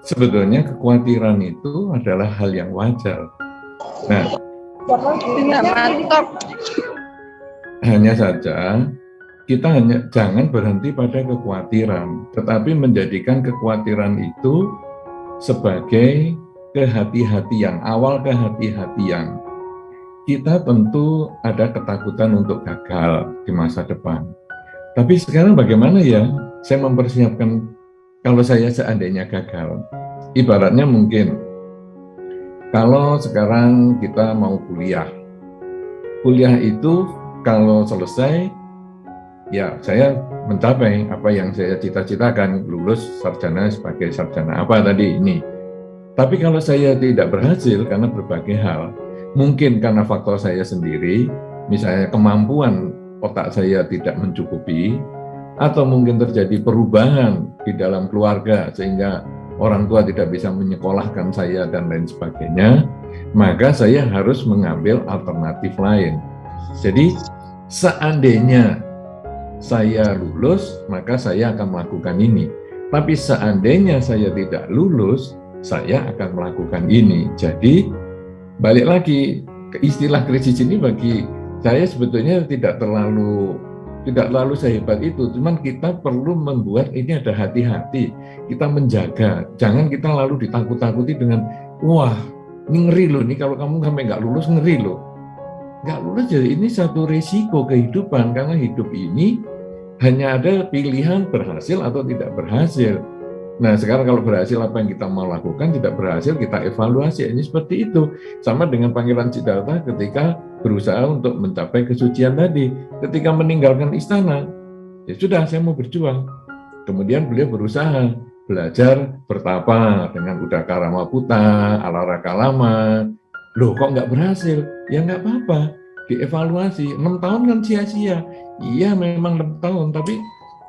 Sebetulnya kekhawatiran itu adalah hal yang wajar. Nah, hanya saja kita jangan berhenti pada kekhawatiran, tetapi menjadikan kekhawatiran itu sebagai kehati-hatian, awal kehati-hatian. Kita tentu ada ketakutan untuk gagal di masa depan. Tapi sekarang bagaimana ya saya mempersiapkan kalau saya seandainya gagal? Ibaratnya mungkin, kalau sekarang kita mau kuliah itu kalau selesai, ya saya mencapai apa yang saya cita-citakan, lulus sarjana sebagai sarjana apa tadi ini. Tapi kalau saya tidak berhasil karena berbagai hal, mungkin karena faktor saya sendiri, misalnya kemampuan otak saya tidak mencukupi, atau mungkin terjadi perubahan di dalam keluarga sehingga orang tua tidak bisa menyekolahkan saya dan lain sebagainya, maka saya harus mengambil alternatif lain. Jadi seandainya saya lulus, maka saya akan melakukan ini. Tapi seandainya saya tidak lulus, saya akan melakukan ini. Jadi balik lagi ke istilah krisis ini, bagi saya sebetulnya tidak terlalu sehebat itu, cuman kita perlu membuat ini ada hati-hati, kita menjaga, jangan kita lalu ditakut-takuti dengan, wah ini ngeri loh, ini kalau kamu sampai nggak lulus ngeri loh. Nggak lulus jadi ini satu resiko kehidupan, karena hidup ini hanya ada pilihan berhasil atau tidak berhasil. Nah sekarang kalau berhasil apa yang kita mau lakukan, tidak berhasil kita evaluasi. Ini seperti itu, sama dengan Pangeran Siddhartha ketika berusaha untuk mencapai kesucian tadi. Ketika meninggalkan istana, ya sudah saya mau berjuang. Kemudian beliau berusaha belajar bertapa dengan Udaka Ramaputa, Alara Kalama. Loh kok nggak berhasil? Ya nggak apa-apa, dievaluasi. 6 tahun kan sia-sia. Iya memang 6 tahun, tapi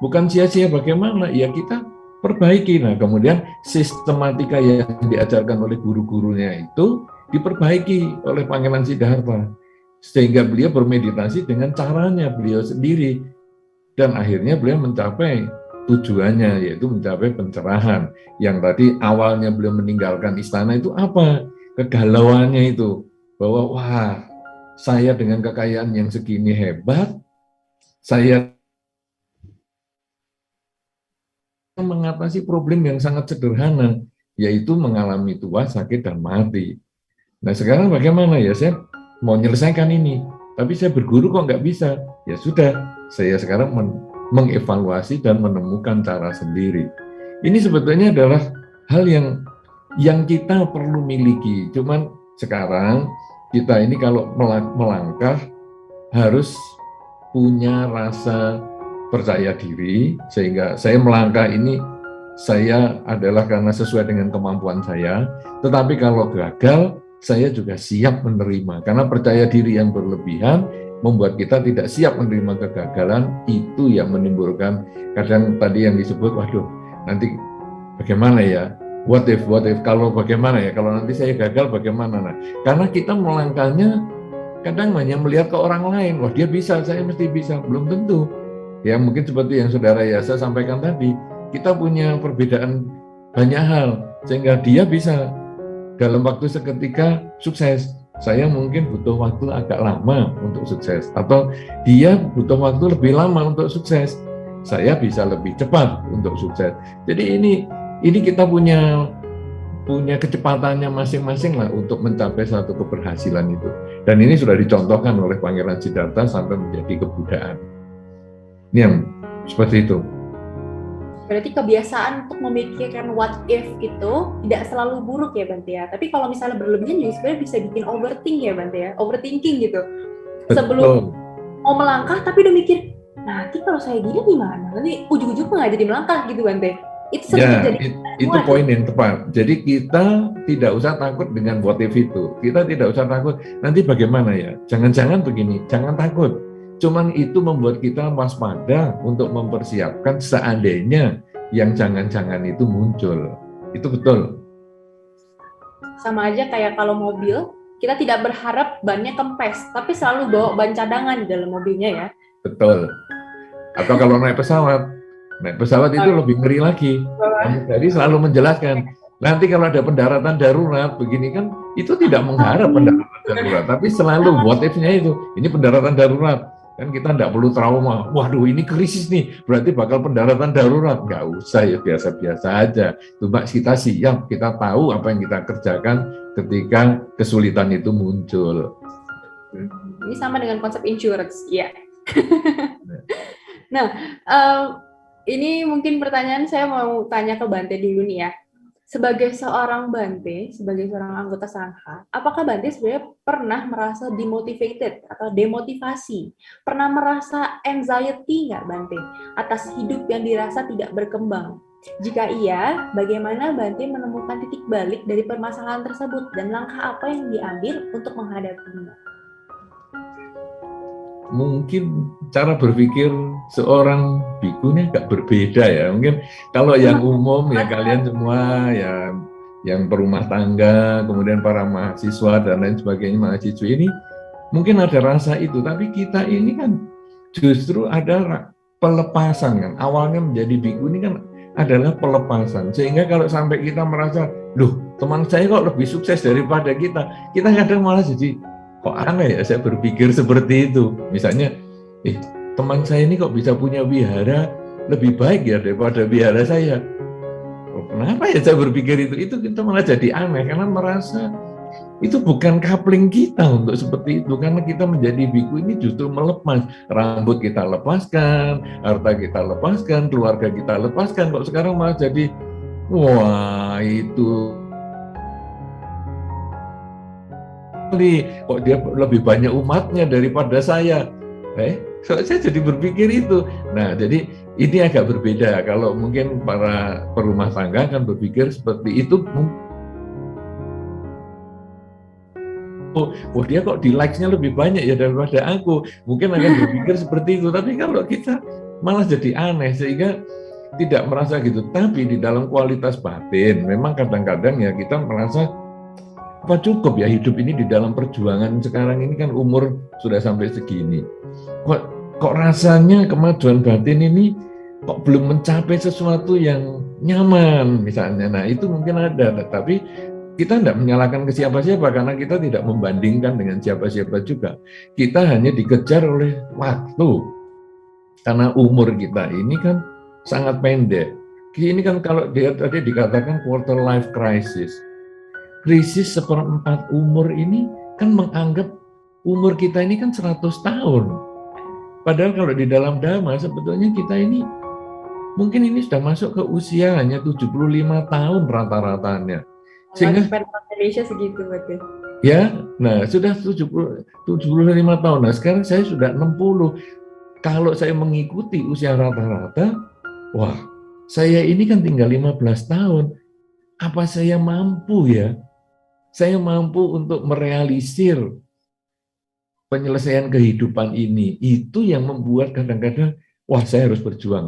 bukan sia-sia bagaimana? Ya kita perbaiki. Nah, kemudian sistematika yang diajarkan oleh guru-gurunya itu diperbaiki oleh Pangeran Siddhartha, sehingga beliau bermeditasi dengan caranya beliau sendiri, dan akhirnya beliau mencapai tujuannya, yaitu mencapai pencerahan. Yang tadi awalnya beliau meninggalkan istana itu apa? Kegalauannya itu, bahwa wah saya dengan kekayaan yang segini hebat, saya mengatasi problem yang sangat sederhana, yaitu mengalami tua, sakit, dan mati. Nah sekarang bagaimana ya, saya mau menyelesaikan ini, tapi saya berguru kok nggak bisa. Ya sudah, saya sekarang mengevaluasi dan menemukan cara sendiri. Ini sebetulnya adalah hal yang kita perlu miliki. Cuman sekarang kita ini kalau melangkah harus punya rasa percaya diri, sehingga saya melangkah ini saya adalah karena sesuai dengan kemampuan saya, tetapi kalau gagal saya juga siap menerima, karena percaya diri yang berlebihan membuat kita tidak siap menerima kegagalan. Itu yang menimbulkan kadang tadi yang disebut, waduh nanti bagaimana ya, what if, kalau bagaimana ya, kalau nanti saya gagal bagaimana. Nah, karena kita melangkahnya kadang hanya melihat ke orang lain, wah dia bisa, saya mesti bisa, belum tentu. Ya mungkin seperti yang Saudara Yasa sampaikan tadi, kita punya perbedaan banyak hal, sehingga dia bisa dalam waktu seketika sukses. Saya mungkin butuh waktu agak lama untuk sukses, atau dia butuh waktu lebih lama untuk sukses. Saya bisa lebih cepat untuk sukses. Jadi ini kita punya kecepatannya masing-masing lah untuk mencapai satu keberhasilan itu. Dan ini sudah dicontohkan oleh Pangeran Siddhartha sampai menjadi kebudayaan. Ini yang seperti itu. Berarti kebiasaan untuk memikirkan what if itu tidak selalu buruk ya Bante ya. Tapi kalau misalnya berlebihan juga sebenarnya bisa bikin overthink ya Bante ya. Overthinking gitu. Betul. Sebelum mau melangkah tapi udah mikir, nanti kalau saya gini gimana? Nanti ujung-ujung nggak jadi melangkah gitu Bante. Itu sering terjadi. Itu poin yang tepat. Jadi kita tidak usah takut dengan what if itu. Kita tidak usah takut nanti bagaimana ya. Jangan-jangan begini, jangan takut. Cuman itu membuat kita waspada untuk mempersiapkan seandainya yang jangan-jangan itu muncul. Itu betul. Sama aja kayak kalau mobil, kita tidak berharap bannya kempes, tapi selalu bawa ban cadangan di dalam mobilnya ya. Betul. Atau kalau naik pesawat itu lebih ngeri lagi. Jadi selalu menjelaskan, nanti kalau ada pendaratan darurat begini kan, itu tidak mengharap pendaratan darurat, tapi selalu what if-nya itu, ini pendaratan darurat. Kan kita tidak perlu trauma, waduh ini krisis nih, berarti bakal pendaratan darurat. Nggak usah ya, biasa-biasa aja. Cuma kita siap, kita tahu apa yang kita kerjakan ketika kesulitan itu muncul. Ini sama dengan konsep insurance, ya. Nah, ini mungkin pertanyaan saya mau tanya ke Bante dulu nih ya. Sebagai seorang Bante, sebagai seorang anggota Sangha, apakah Bante sebenarnya pernah merasa demotivated atau demotivasi? Pernah merasa anxiety nggak Bante atas hidup yang dirasa tidak berkembang? Jika iya, bagaimana Bante menemukan titik balik dari permasalahan tersebut dan langkah apa yang diambil untuk menghadapinya? Mungkin cara berpikir seorang biku ini agak berbeda ya. Mungkin kalau yang umum ya kalian semua ya yang berumah tangga, kemudian para mahasiswa dan lain sebagainya, mahasiswa ini mungkin ada rasa itu, tapi kita ini kan justru ada pelepasan kan. Awalnya menjadi biku ini kan adalah pelepasan. Sehingga kalau sampai kita merasa, loh teman saya kok lebih sukses daripada kita kadang malah jadi kok aneh ya saya berpikir seperti itu. Misalnya, teman saya ini kok bisa punya wihara lebih baik ya daripada wihara saya. Kenapa ya saya berpikir itu? Itu kita malah jadi aneh karena merasa itu bukan coupling kita untuk seperti itu. Karena kita menjadi biku ini justru melepas. Rambut kita lepaskan, harta kita lepaskan, keluarga kita lepaskan. Kok sekarang malah jadi, wah itu kok dia lebih banyak umatnya daripada saya. Saya jadi berpikir itu. Nah, jadi ini agak berbeda. Kalau mungkin para perumah tangga kan berpikir seperti itu. Oh dia kok di likes-nya lebih banyak ya daripada aku. Mungkin akan berpikir seperti itu. Tapi kalau kita malah jadi aneh sehingga tidak merasa gitu. Tapi di dalam kualitas batin, memang kadang-kadang ya kita merasa apa cukup ya hidup ini di dalam perjuangan sekarang ini kan umur sudah sampai segini. Kok rasanya kemajuan batin ini kok belum mencapai sesuatu yang nyaman misalnya. Nah itu mungkin ada, tapi kita tidak menyalahkan ke siapa-siapa karena kita tidak membandingkan dengan siapa-siapa juga. Kita hanya dikejar oleh waktu. Karena umur kita ini kan sangat pendek. Ini kan kalau dia tadi dikatakan quarter life crisis. Krisis seperempat umur ini kan menganggap umur kita ini kan 100 tahun. Padahal kalau di dalam Dhamma sebetulnya kita ini mungkin ini sudah masuk ke usia hanya 75 tahun rata-ratanya. Sehingga Indonesia segitu berarti. Ya, nah sudah 75 tahun. Nah sekarang saya sudah 60. Kalau saya mengikuti usia rata-rata, wah saya ini kan tinggal 15 tahun. Apa saya mampu ya? Saya mampu untuk merealisir penyelesaian kehidupan ini. Itu yang membuat kadang-kadang, wah saya harus berjuang,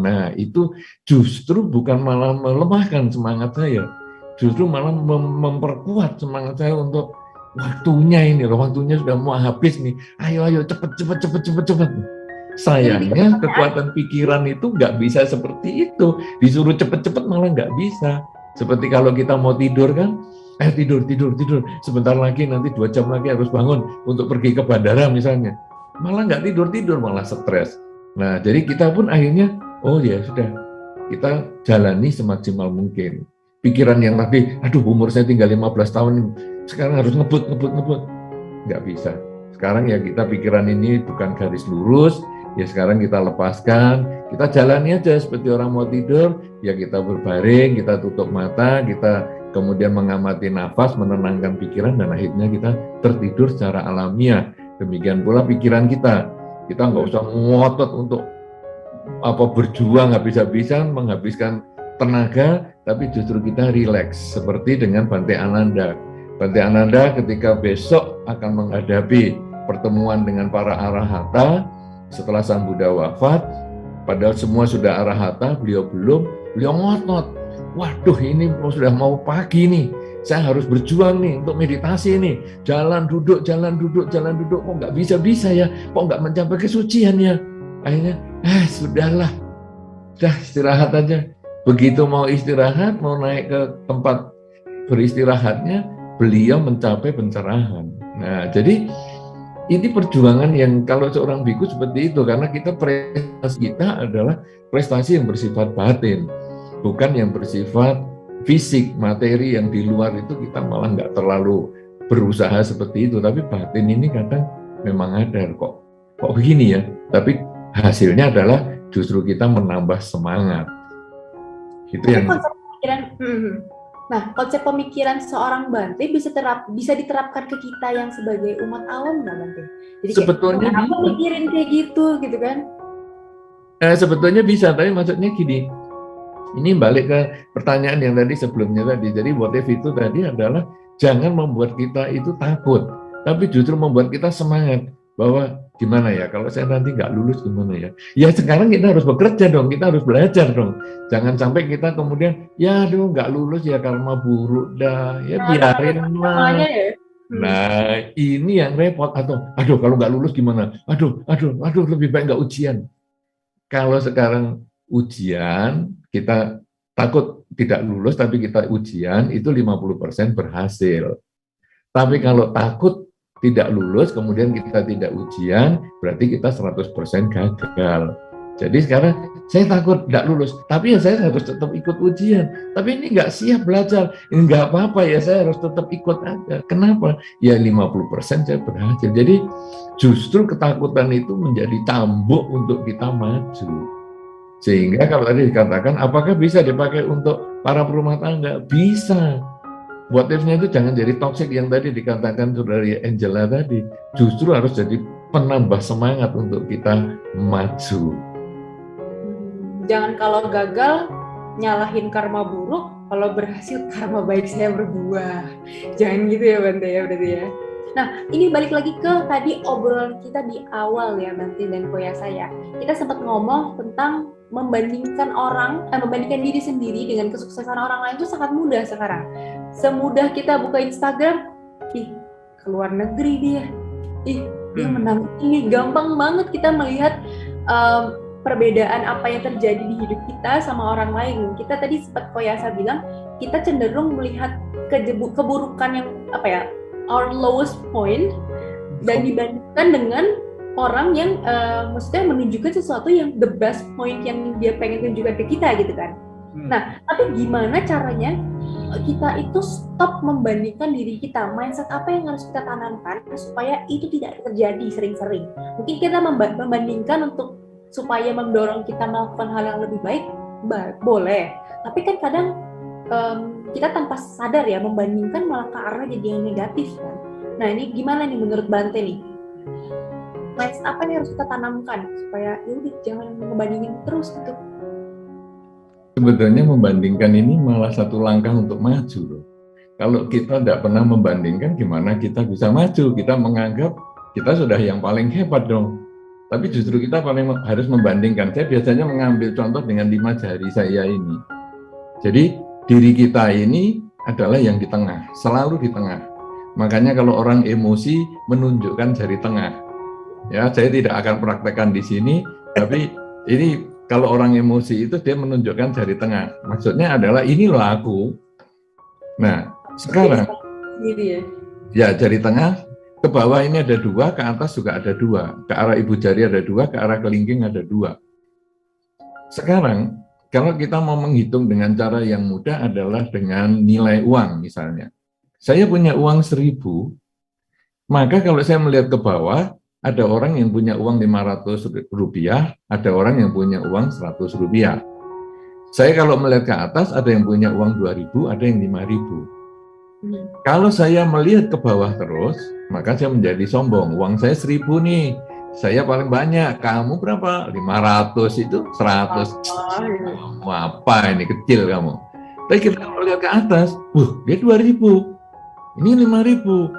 Nah itu justru bukan malah melemahkan semangat saya, justru malah memperkuat semangat saya untuk waktunya ini loh, waktunya sudah mau habis nih. Ayo cepet. Sayangnya kekuatan pikiran itu nggak bisa seperti itu. Disuruh cepet-cepet malah nggak bisa. Seperti kalau kita mau tidur kan, tidur. Sebentar lagi nanti 2 jam lagi harus bangun untuk pergi ke bandara misalnya. Malah nggak tidur, malah stres. Nah, jadi kita pun akhirnya, oh ya sudah, kita jalani semaksimal mungkin. Pikiran yang tadi, aduh umur saya tinggal 15 tahun, sekarang harus ngebut. Nggak bisa. Sekarang ya kita pikiran ini bukan garis lurus, ya sekarang kita lepaskan, kita jalani aja seperti orang mau tidur, ya kita berbaring, kita tutup mata, kita kemudian mengamati nafas, menenangkan pikiran, dan akhirnya kita tertidur secara alamiah. Demikian pula pikiran kita nggak usah ngotot untuk berjuang habis-habisan, menghabiskan tenaga, tapi justru kita rileks, seperti dengan Bante Ananda. Bante Ananda ketika besok akan menghadapi pertemuan dengan para arahata setelah Sang Buddha wafat, padahal semua sudah arahata, beliau belum, beliau ngotot. Waduh ini sudah mau pagi nih, saya harus berjuang nih untuk meditasi nih, jalan duduk, kok nggak bisa ya, kok nggak mencapai kesucian ya. Akhirnya, sudahlah, dah istirahat aja. Begitu mau istirahat, mau naik ke tempat beristirahatnya, beliau mencapai pencerahan. Nah, jadi ini perjuangan yang kalau seorang biku seperti itu, karena prestasi kita adalah prestasi yang bersifat batin, bukan yang bersifat fisik, materi yang di luar itu kita malah nggak terlalu berusaha seperti itu, tapi batin ini kadang memang ada kok begini ya, tapi hasilnya adalah justru kita menambah semangat. Itu yang konsep pemikiran seorang Bante bisa diterapkan ke kita yang sebagai umat awam nggak, Bante? Jadi sebetulnya aku mikirin kayak gitu kan? Sebetulnya bisa, tapi maksudnya gini. Ini balik ke pertanyaan yang tadi sebelumnya tadi. Jadi what if itu tadi adalah jangan membuat kita itu takut, tapi justru membuat kita semangat bahwa gimana ya kalau saya nanti nggak lulus gimana ya. Ya sekarang kita harus bekerja dong, kita harus belajar dong. Jangan sampai kita kemudian ya aduh nggak lulus ya karma buruk dah, ya biarin lah. Nah ini yang repot, atau aduh kalau nggak lulus gimana? Aduh lebih baik nggak ujian. Kalau sekarang ujian, kita takut tidak lulus, tapi kita ujian, itu 50% berhasil. Tapi kalau takut tidak lulus, kemudian kita tidak ujian, berarti kita 100% gagal. Jadi sekarang, saya takut tidak lulus, tapi ya saya harus tetap ikut ujian. Tapi ini nggak siap belajar, nggak apa-apa ya, saya harus tetap ikut aja. Kenapa? Ya 50% saya berhasil. Jadi justru ketakutan itu menjadi cambuk untuk kita maju. Sehingga kalau tadi dikatakan, apakah bisa dipakai untuk para perumah tangga? Bisa. What if-nya itu jangan jadi toxic yang tadi dikatakan Saudari Angela tadi. Justru harus jadi penambah semangat untuk kita maju. Jangan kalau gagal, nyalahin karma buruk, kalau berhasil karma baik saya berbuah. Jangan gitu ya Bante ya berarti ya. Nah, ini balik lagi ke tadi obrolan kita di awal ya, Bante dan Koya saya. Kita sempat ngomong tentang membandingkan diri sendiri dengan kesuksesan orang lain itu sangat mudah sekarang. Semudah kita buka Instagram, keluar negeri dia, dia menang ini, gampang banget kita melihat perbedaan apa yang terjadi di hidup kita sama orang lain. Kita tadi sempat Koyasa bilang, kita cenderung melihat keburukan yang our lowest point dan dibandingkan dengan orang yang maksudnya menunjukkan sesuatu yang the best point yang dia pengen tunjukkan ke kita gitu kan. Nah, tapi gimana caranya kita itu stop membandingkan diri kita, mindset apa yang harus kita tanamkan supaya itu tidak terjadi sering-sering. Mungkin kita membandingkan untuk supaya mendorong kita melakukan hal yang lebih baik, boleh. Tapi kan kadang kita tanpa sadar ya membandingkan malah ke arah jadi yang negatif kan. Nah ini gimana nih menurut Bante nih? Mindset apa yang harus kita tanamkan supaya yaudah jangan membandingin terus gitu? Sebetulnya membandingkan ini malah satu langkah untuk maju loh. Kalau kita tidak pernah membandingkan, gimana kita bisa maju? Kita menganggap kita sudah yang paling hebat dong. Tapi justru kita paling harus membandingkan. Saya biasanya mengambil contoh dengan 5 jari saya ini. Jadi diri kita ini adalah yang di tengah, selalu di tengah. Makanya kalau orang emosi menunjukkan jari tengah. Ya, saya tidak akan praktekkan di sini, tapi ini kalau orang emosi itu dia menunjukkan jari tengah. Maksudnya adalah ini loh aku. Nah, sekarang ya jari tengah ke bawah ini ada 2, ke atas juga ada 2, ke arah ibu jari ada 2, ke arah kelingking ada 2. Sekarang kalau kita mau menghitung dengan cara yang mudah adalah dengan nilai uang misalnya. Saya punya uang 1.000, maka kalau saya melihat ke bawah, ada orang yang punya uang Rp500, ada orang yang punya uang Rp100. Saya kalau melihat ke atas, ada yang punya uang 2.000, ada yang 5.000. Kalau saya melihat ke bawah terus, maka saya menjadi sombong. Uang saya 1.000 nih, saya paling banyak. Kamu berapa? 500 itu 100. Kamu apa ini kecil kamu? Tapi kita melihat ke atas, dia 2.000, ini 5.000.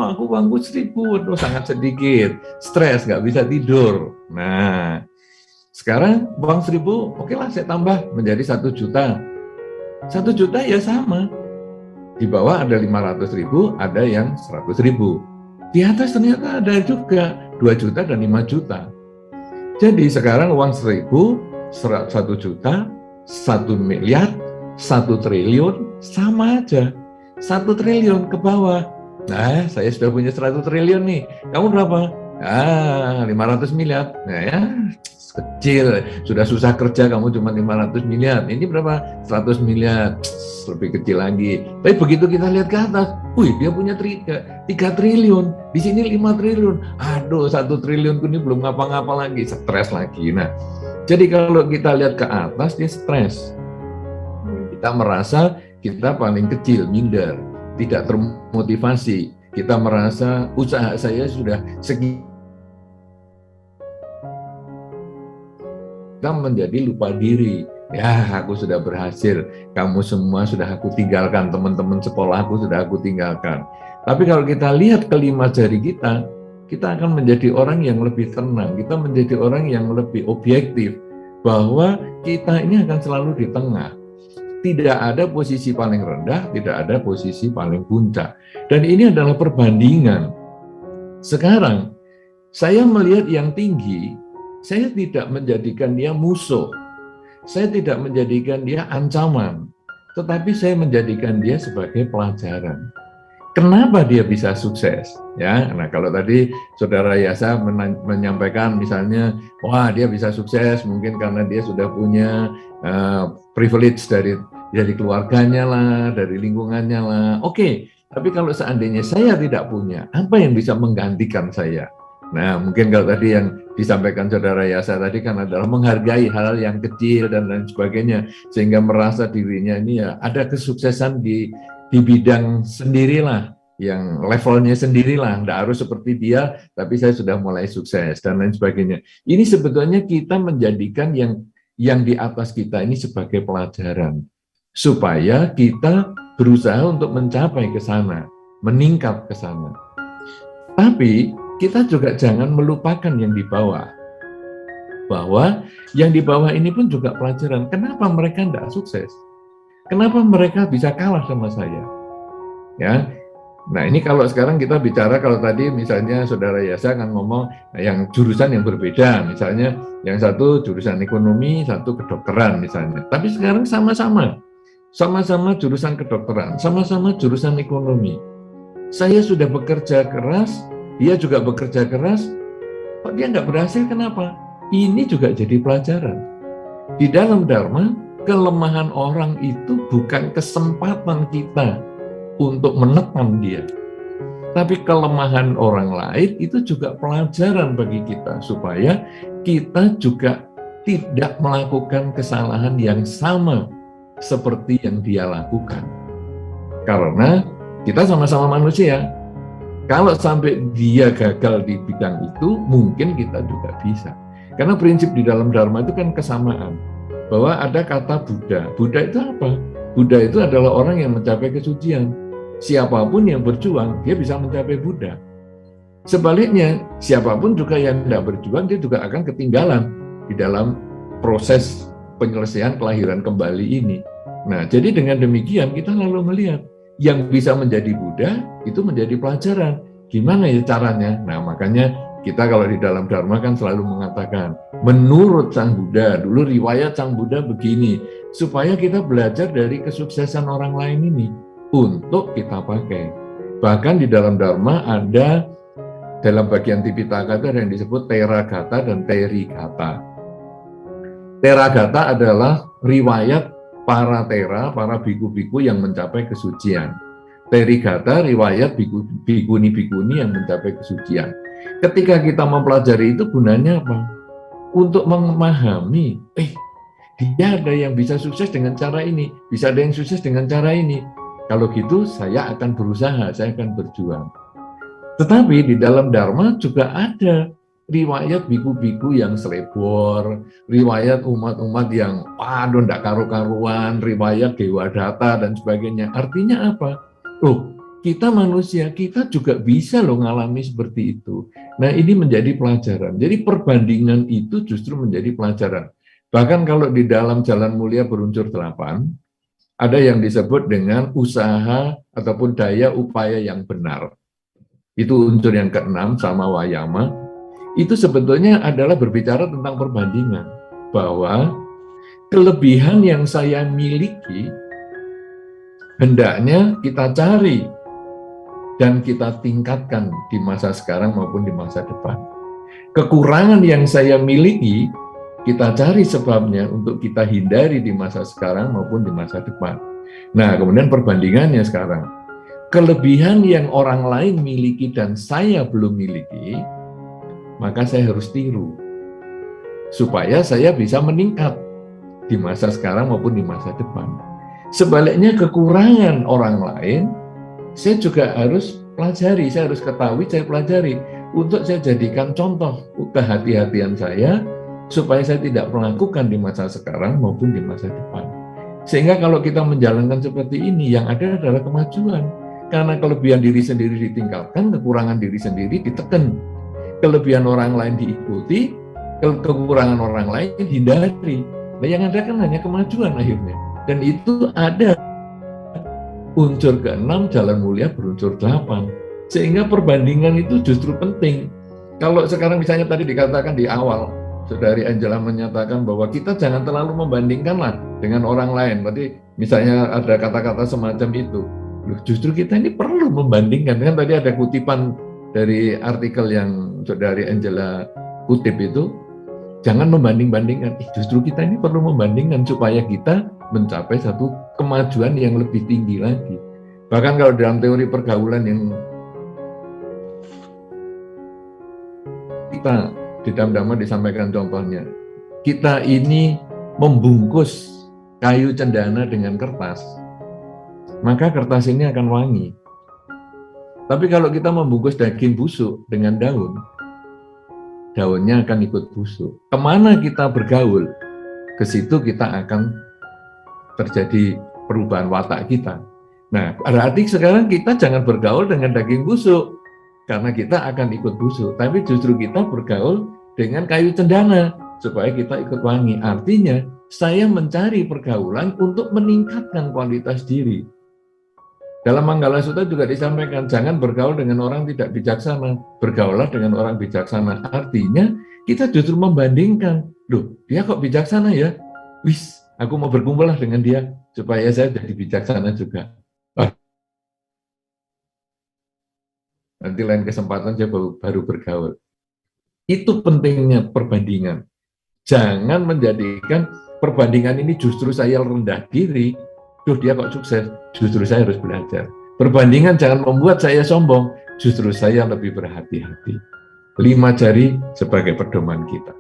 Aku uangku 1.000, sangat sedikit, stres, nggak bisa tidur. Nah, sekarang uang 1.000, oke lah saya tambah menjadi 1 juta. 1 juta ya sama. Di bawah ada 500.000, ada yang 100.000. Di atas ternyata ada juga 2 juta dan 5 juta. Jadi sekarang uang 1.000, 1 juta, 1 miliar, 1 triliun, sama aja. 1 triliun ke bawah. Nah, saya sudah punya 100 triliun nih. Kamu berapa? 500 miliar. Nah ya, kecil. Sudah susah kerja, kamu cuma 500 miliar. Ini berapa? 100 miliar. Lebih kecil lagi. Tapi begitu kita lihat ke atas, wih, dia punya 3 triliun. Di sini 5 triliun. Aduh, 1 triliun ini belum ngapa-ngapa lagi. Stres lagi. Nah, jadi kalau kita lihat ke atas, dia stres. Kita merasa kita paling kecil, minder, tidak termotivasi. Kita merasa usaha saya sudah segitu. Kita menjadi lupa diri. Ya, aku sudah berhasil. Kamu semua sudah aku tinggalkan. Teman-teman sekolahku sudah aku tinggalkan. Tapi kalau kita lihat kelima jari kita akan menjadi orang yang lebih tenang. Kita menjadi orang yang lebih objektif. Bahwa kita ini akan selalu di tengah. Tidak ada posisi paling rendah, tidak ada posisi paling puncak. Dan ini adalah perbandingan. Sekarang, saya melihat yang tinggi, saya tidak menjadikan dia musuh. Saya tidak menjadikan dia ancaman. Tetapi saya menjadikan dia sebagai pelajaran. Kenapa dia bisa sukses? Ya, nah kalau tadi Saudara Yasa menyampaikan misalnya, wah dia bisa sukses mungkin karena dia sudah punya privilege dari keluarganya lah, dari lingkungannya lah. Oke, tapi kalau seandainya saya tidak punya, apa yang bisa menggantikan saya? Nah, mungkin kalau tadi yang disampaikan Saudara Yasa tadi kan adalah menghargai hal yang kecil dan lain sebagainya, sehingga merasa dirinya ini ya ada kesuksesan di bidang sendirilah, yang levelnya sendirilah, tidak harus seperti dia, tapi saya sudah mulai sukses dan lain sebagainya. Ini sebetulnya kita menjadikan yang di atas kita ini sebagai pelajaran, supaya kita berusaha untuk mencapai ke sana, meningkat ke sana. Tapi kita juga jangan melupakan yang di bawah, bahwa yang di bawah ini pun juga pelajaran. Kenapa mereka tidak sukses? Kenapa mereka bisa kalah sama saya? Ya, nah ini kalau sekarang kita bicara, kalau tadi misalnya Saudara Yasa kan ngomong yang jurusan yang berbeda, misalnya yang satu jurusan ekonomi, satu kedokteran misalnya. Tapi sekarang sama-sama jurusan kedokteran, sama-sama jurusan ekonomi. Saya sudah bekerja keras, dia juga bekerja keras, kok dia nggak berhasil, kenapa? Ini juga jadi pelajaran. Di dalam Dharma, kelemahan orang itu bukan kesempatan kita untuk menekan dia. Tapi kelemahan orang lain itu juga pelajaran bagi kita, supaya kita juga tidak melakukan kesalahan yang sama seperti yang dia lakukan. Karena kita sama-sama manusia. Kalau sampai dia gagal di bidang itu, mungkin kita juga bisa. Karena prinsip di dalam Dharma itu kan kesamaan. Bahwa ada kata Buddha. Buddha itu apa? Buddha itu adalah orang yang mencapai kesucian. Siapapun yang berjuang, dia bisa mencapai Buddha. Sebaliknya, siapapun juga yang tidak berjuang, dia juga akan ketinggalan di dalam proses penyelesaian kelahiran kembali ini. Nah, jadi dengan demikian kita lalu melihat yang bisa menjadi Buddha itu menjadi pelajaran. Gimana ya caranya? Nah, makanya kita kalau di dalam Dharma kan selalu mengatakan, menurut Sang Buddha, dulu riwayat Sang Buddha begini, supaya kita belajar dari kesuksesan orang lain ini untuk kita pakai. Bahkan di dalam Dharma ada, dalam bagian Tipitaka ada yang disebut Teragata dan Terigata. Teragata adalah riwayat para Tera, para biku-biku yang mencapai kesucian. Terigata riwayat bikuni-bikuni yang mencapai kesucian. Ketika kita mempelajari itu gunanya apa? Untuk memahami, dia ada yang bisa sukses dengan cara ini, bisa ada yang sukses dengan cara ini. Kalau gitu saya akan berusaha, saya akan berjuang. Tetapi di dalam Dharma juga ada riwayat biku-biku yang selebor, riwayat umat-umat yang waduh ndak karu-karuan, riwayat Dewa Data dan sebagainya. Artinya apa? Kita manusia, kita juga bisa ngalami seperti itu. Nah, ini menjadi pelajaran. Jadi perbandingan itu justru menjadi pelajaran. Bahkan kalau di dalam Jalan Mulia Berunsur 8, Ada yang disebut dengan usaha ataupun daya upaya yang benar. Itu unsur yang keenam sama wayama. Itu sebetulnya adalah berbicara tentang perbandingan. Bahwa kelebihan yang saya miliki hendaknya kita cari dan kita tingkatkan di masa sekarang maupun di masa depan. Kekurangan yang saya miliki, kita cari sebabnya untuk kita hindari di masa sekarang maupun di masa depan. Nah, kemudian perbandingannya sekarang. Kelebihan yang orang lain miliki dan saya belum miliki, maka saya harus tiru. Supaya saya bisa meningkat di masa sekarang maupun di masa depan. Sebaliknya kekurangan orang lain, saya juga harus pelajari, saya harus ketahui, saya pelajari. Untuk saya jadikan contoh kehati-hatian saya, supaya saya tidak melakukan di masa sekarang maupun di masa depan. Sehingga kalau kita menjalankan seperti ini, yang ada adalah kemajuan. Karena kelebihan diri sendiri ditingkatkan, kekurangan diri sendiri ditekan. Kelebihan orang lain diikuti, kekurangan orang lain hindari. Nah, yang ada kan hanya kemajuan akhirnya. Dan itu ada unsur ke-6, jalan mulia berunsur 8. Sehingga perbandingan itu justru penting. Kalau sekarang misalnya tadi dikatakan di awal, Saudari Angela menyatakan bahwa kita jangan terlalu membandingkanlah dengan orang lain. Tadi misalnya ada kata-kata semacam itu. Loh, justru kita ini perlu membandingkan. Kan tadi ada kutipan dari artikel yang Saudari Angela kutip itu, jangan membanding-bandingkan. Justru kita ini perlu membandingkan supaya kita mencapai satu kemajuan yang lebih tinggi lagi. Bahkan kalau dalam teori pergaulan yang kita di dalam Dhamma disampaikan contohnya, kita ini membungkus kayu cendana dengan kertas, maka kertas ini akan wangi. Tapi kalau kita membungkus daging busuk dengan daun, daunnya akan ikut busuk. Kemana kita bergaul, ke situ kita akan terjadi perubahan watak kita. Nah, berarti sekarang kita jangan bergaul dengan daging busuk, karena kita akan ikut busuk, tapi justru kita bergaul dengan kayu cendana supaya kita ikut wangi. Artinya, saya mencari pergaulan untuk meningkatkan kualitas diri. Dalam Manggala Sutta juga disampaikan, jangan bergaul dengan orang tidak bijaksana, bergaulah dengan orang bijaksana. Artinya, kita justru membandingkan, loh, dia kok bijaksana ya? Wis, aku mau berkumpul lah dengan dia supaya saya jadi bijaksana juga. Nanti lain kesempatan saya baru bergaul. Itu pentingnya perbandingan. Jangan menjadikan perbandingan ini justru saya rendah diri, duh dia kok sukses, justru saya harus belajar. Perbandingan jangan membuat saya sombong, justru saya lebih berhati-hati. 5 jari sebagai pedoman kita.